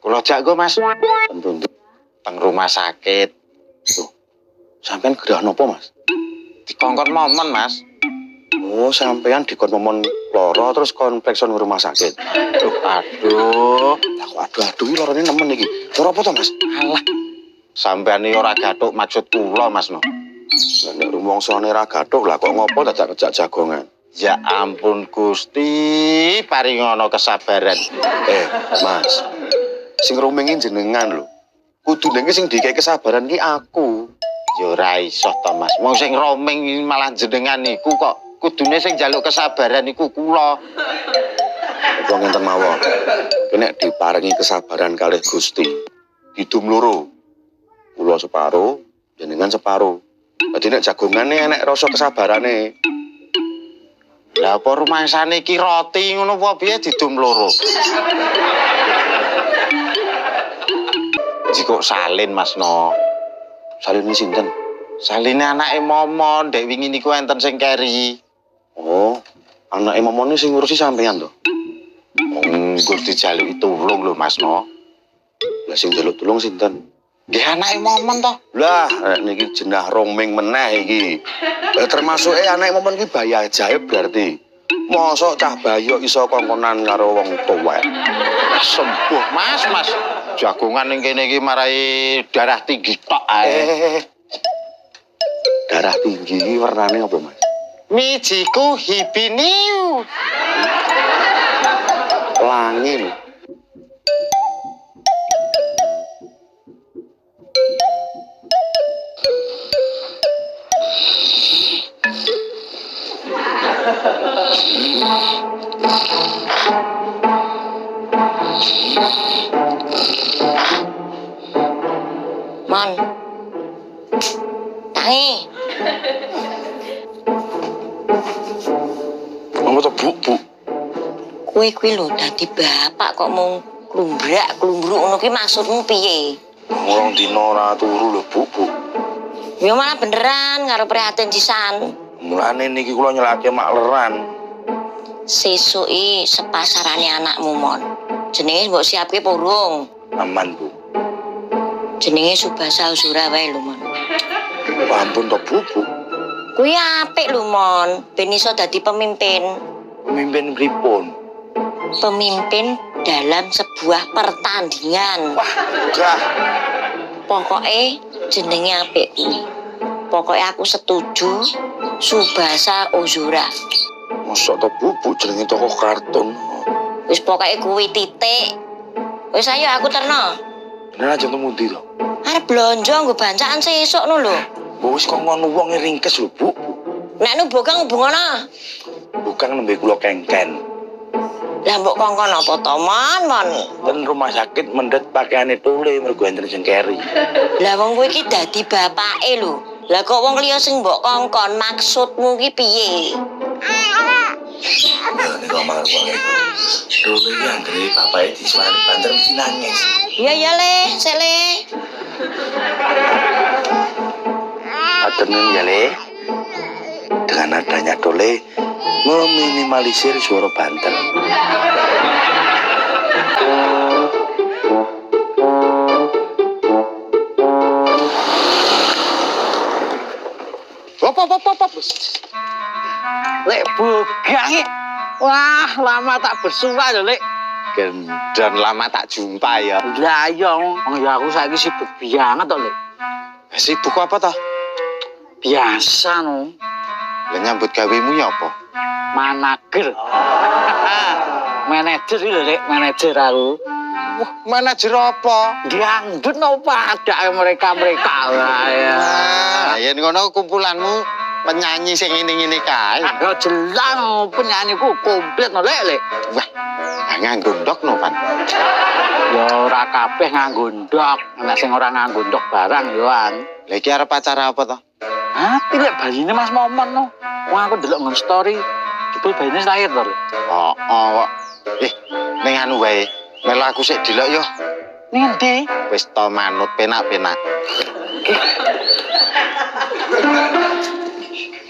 Kula jago Mas. Tentu teng rumah sakit. Tuh. Sampeyan gerah napa Mas? Dikongkon momon Mas. Oh, sampeyan dikon momon lara terus kon periksa nang rumah sakit. Aduh. Lah kok aduh larane nemen iki. Lara apa to Mas? Alah. Sampeyan iki ora gathuk maksud kula Mas no. Lah nek rumongsane ra gathuk lah kok ngopo dadak ngejak jagongan. Ya ampun Gusti, paringono kesabaran. Mas. Sing rumengi jenengan lho. Kudune sing dikek kesabaran ki aku. Ya ora iso to Mas. Wong sing romeng malah jenengan niku kok kudune sing njaluk kesabaran niku kula. Apa ngenten mawon. Nek diparingi kesabaran kalih Gusti. Hidum loro. Kula separo, jenengan separo. Dadi nek jagongane enek rasa kesabarane. Lah apa rumangsane iki roti ngono apa piye didum loro? Jiko salin Mas no. Saline sinten? Saline anake Momon, dek wingi niku enten sing keri. Oh, anake Momon sing ngurusi sampeyan to? Nggo dijaluki tulung lho Mas no. Lah sing njaluk tulung sinten? Nggih anake Momon to. Lah, niki jenah roming meneh iki. Termasuk anake Momon iki bayi ajaib berarti. Mosok cah bayi iso kongkonan karo wong tuwek. Sembuh Mas. Jagongan ning kene iki marai darah tinggi tok ae. Darah tinggi iki warnane apa Mas? Mijiku hibiniu. Langin. Mon. Tangi. Ngono to, Bu? Kuwi lho dadi bapak kok mung klumbrak-klumbruk ngono ki maksudmu piye? Wong dina ora turu lho, Bu. Ya malah beneran karo prihatin sisan. Mulane niki kula nyelake makleran. Sesuki sepasarane anakmu Mon. Jenenge mbok siapke purung. Aman, Bu. Jenenge Subasa Uzura wae lho Mon. Ampun to, Bu. Kuwi apik lho Mon, ben iso dadi pemimpin. Pemimpin pripun? Pemimpin dalam sebuah pertandingan. Wah, enggak. Pokoke jenenge apik kuwi. Pokoke aku setuju Subasa Uzura. Mosok to, Bu jenenge tokoh kartun. Wis pokoke kuwi titik. Wis ayo aku terno. Bener aja temundi to. Arep blonjo nggo bancaan sesuk no lho. Mbok wis kok ngono wong ringkes lho, Bu. Nek nu bokang hubungono. Bukan nembe kula kengken. Lah mbok kongkon apa to, Mon? Ten rumah sakit mendet pakaiane tule mergo enten sing keri. Lah wong kuwi iki dadi bapake lho. Lah kok wong liya sing mbok kongkon maksudmu ki piye? Nek omah wong iku. Tule yang dari bapake disuwani banter mesti nangis. Iya Le, sik Le. Atemen ya Le. Dengan adanya Tole meminimalisir suara banter. Hop. Lek bogang. Wah, lama tak bersua lho, Lek. Gendon lama tak jumpa ya. Lah iya, ya aku saiki sibuk banget to, Lek. Sibuk apa toh? Biasa no. Lah nyambut gawemu ya apa? Manager. Manajer lho, Lek, manajer aku. Wah, manajer apa? Diangdut no padake mereka-mereka. Ya ngono kumpulanmu penyanyi sing ngene-ngene kae. Ya jelas penyanyiku komplit no, Lek. Wah, nganggo ndok no, Pan. Ya ora kabeh nganggo ndok, ana sing ora nganggo ndok barang yo an. Lah iki arep acara apa to? Ati lek baline Mas Momon no. Wong aku ndelok ngon story. Jebul baline lahir to. Oh. Ning anu wae. Melu aku sik delok yo. Ning endi? Wis to manut penak-penak.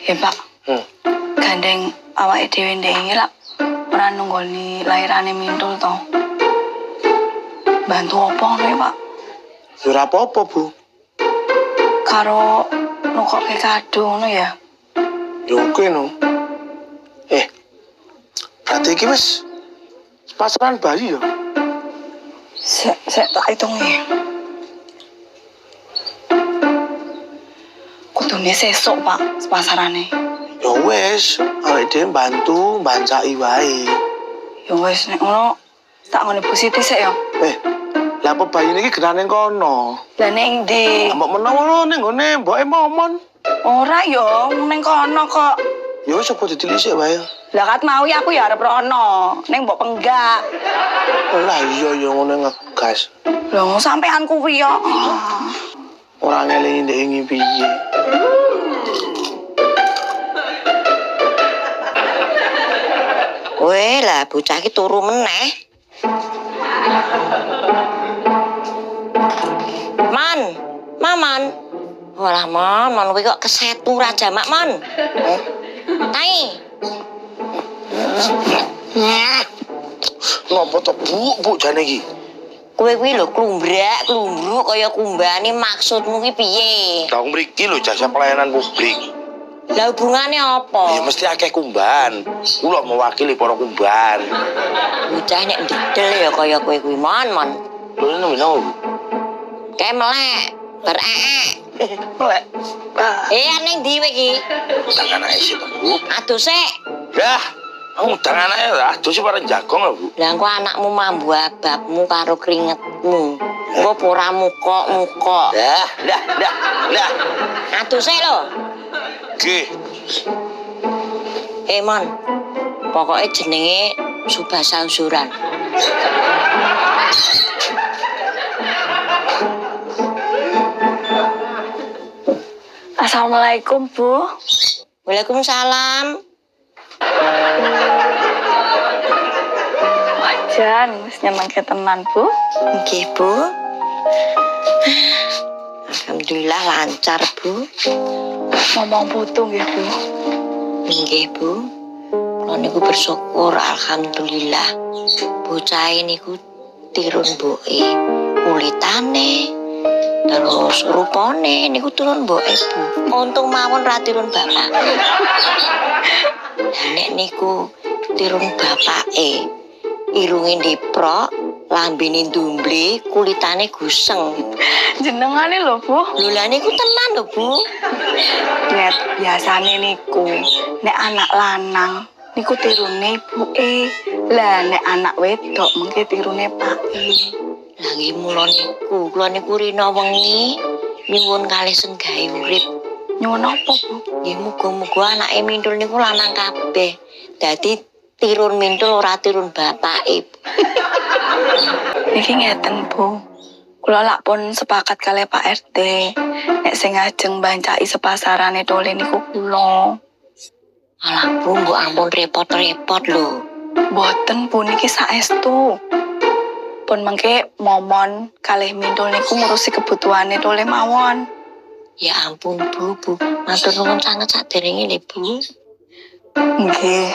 Pak. Gandeng awake dhewe ndek iki lak ora nunggoni lairane Mintul to. bantu apa ngono ya, Pak? Ya ora apa-apa, Bu. Karo nukokke kado ngono ya. Ya oke no. Berarti iki wis pasaran bayi ya. Sek tak hitungi. Kudune sesuk, Pak, pasarane. Ya wis, awake dhewe bantu mbancaki wae. Ya wis nek ngono tak ngene Bu Siti sik ya. Lah apa bayi iki genane kono? Lah ning ndi? Mbok menawa ning gone mboke momon. Ora ya, ning kono kok. Ya wis apa ditilisik wae. Lah kat mau ya aku ya arep rono, ning mbok penggak. Lah iya ya ngono ngegas. Lho sampean kuwi ya. Ora ngelingi ndek ingi piye. Weh lah bocah iki turu meneh. Man, Maman. Walah man kuwi kok kesetu ra jamak man. Tai. Ngopo to Bu jane iki? Kowe kuwi lho klumbrak kaya kumbane maksudmu ki piye? Lah mriki lho jasa pelayanan publik. Lah hubungane apa? Ya mesti akeh kumban. Kula mewakili para kumban. Bocah nek ndedel ya kaya kowe kuwi mon. Lho nang Bu. Kayak melek, bereek. Melek. Ning ndi kowe iki? Tangan ae sih Bu. Aduh sik. Dah, aku tangan ae lah. Terus para jagong lah Bu. Lah engko anakmu mambu ababmu karo keringetmu. Engko ora muka. Dah. Aduh sik lho. Oke. Mon. Pokoke jenenge Subasa Usuran. Assalamualaikum, Bu. Waalaikumsalam. Wajan, wis nyenengke tenan, Bu. Nggih, Bu. Alhamdulillah lancar, Bu. Ngomong putu nggih, Bu. Nggih, Bu. Kula niku bersyukur alhamdulillah. Bocah niku tirun mboke. Kulitane terus rupane niku turun mboke, Bu. Untung mawon ra tirun bapak. Nek niku tirun bapake. Irunge diprok, lambene ndumble, kulitane guseng. Jenengane lho, Bu. Lho lah niku tenan lho, Bu. Net biasane niku nek anak lanang niku tirune ibuke. Lah nek anak wedok mengke tirune pake. Lah nggih mula niku, kula niku rina wengi nyuwun kalih senggahe urip. Nyuwun apa, Bu? Nggih muga-muga anake Mintul niku lanang kabeh. Dadi tirun Mintul ora tirun bapake. Niki ngeten, Bu. Kula lak pun sepakat kalih Pak RT. Nek sing ajeng bancaki sepasarane tole niku kula. Alah Bu, mbok ampun repot-repot lho. Mboten Bu niki saestu. Pun mengke momon kalih Mintul niku ngurusi kebutuhane tole mawon. Ya ampun Bu. Matur nuwun sanget saderenge lho Bu. Nggih.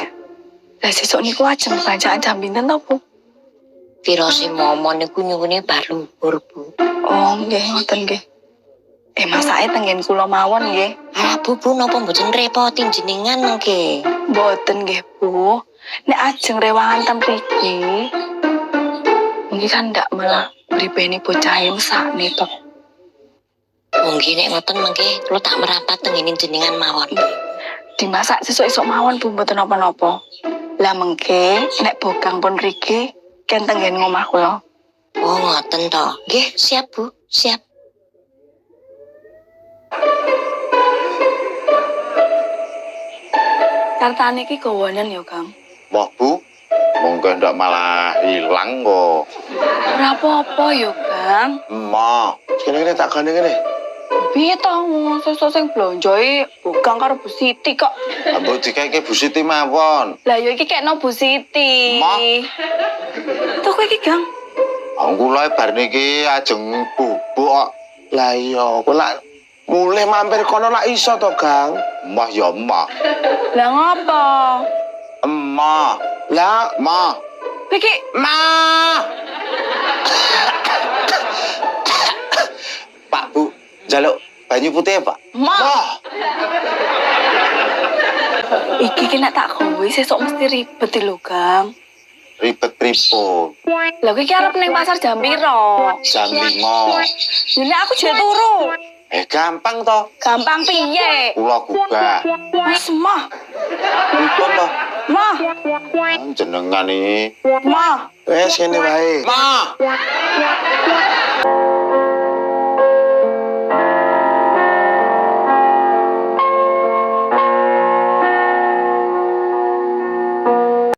Lah sesuk niku ajeng bancakan jam pinten to, Bu? Pirose momon niku nyuwune bar luhur Bu. Oh, nggih ngoten nggih. Masake tenggen kula mawon nggih. Alah Bu napa mboten repoti jenengan mengke? Mboten nggih, Bu. Nek ajeng rewangan ten mriki, mungkin kan ndak malah mripeni bocah mesakne to. Mungkin nek ngoten mengke kula tak merapat tengene jenengan mawon. Dimasak sesuk-esuk mawon Bu mboten napa-napa. Lah mengke nek bogang pun mriki ken tenggen ngomah kula. Oh ngoten to. Nggih, siap Bu, siap. Kartane iki gawanen ya, Kang. Wah Bu, monggo ndak malah hilang kok. Ora apa-apa ya, Kang. Ma, Kene tak gane kene. Piye to sesuk sing blonjoe bogang karo Bu Siti kok. ambek dikeke Bu Siti mawon. Lah ya iki kekno Bu Siti. Ma. Tuh kowe iki, Kang. Aku lho bar niki ajeng bubuk kok. Lah iya, kok lak mulih mampir kono lak iso to, Gang? Emah ya emah. Lah ngopo? Emah. Lah, Ma. Kowe iki Ma. jaluk banyu putih, Pak. Mah. Iki ki nek tak kowe sesuk mesti ribet lho, Gang. Ribet pripun? Lah kowe ki arep ning pasar jam piro? Jam 5. Nek aku jek turu. Gampang toh. Gampang piye? Kula gugah. Wis mah. Pripun toh? Mah. Jenengan iki. Mah. Wes kene wae. Ma.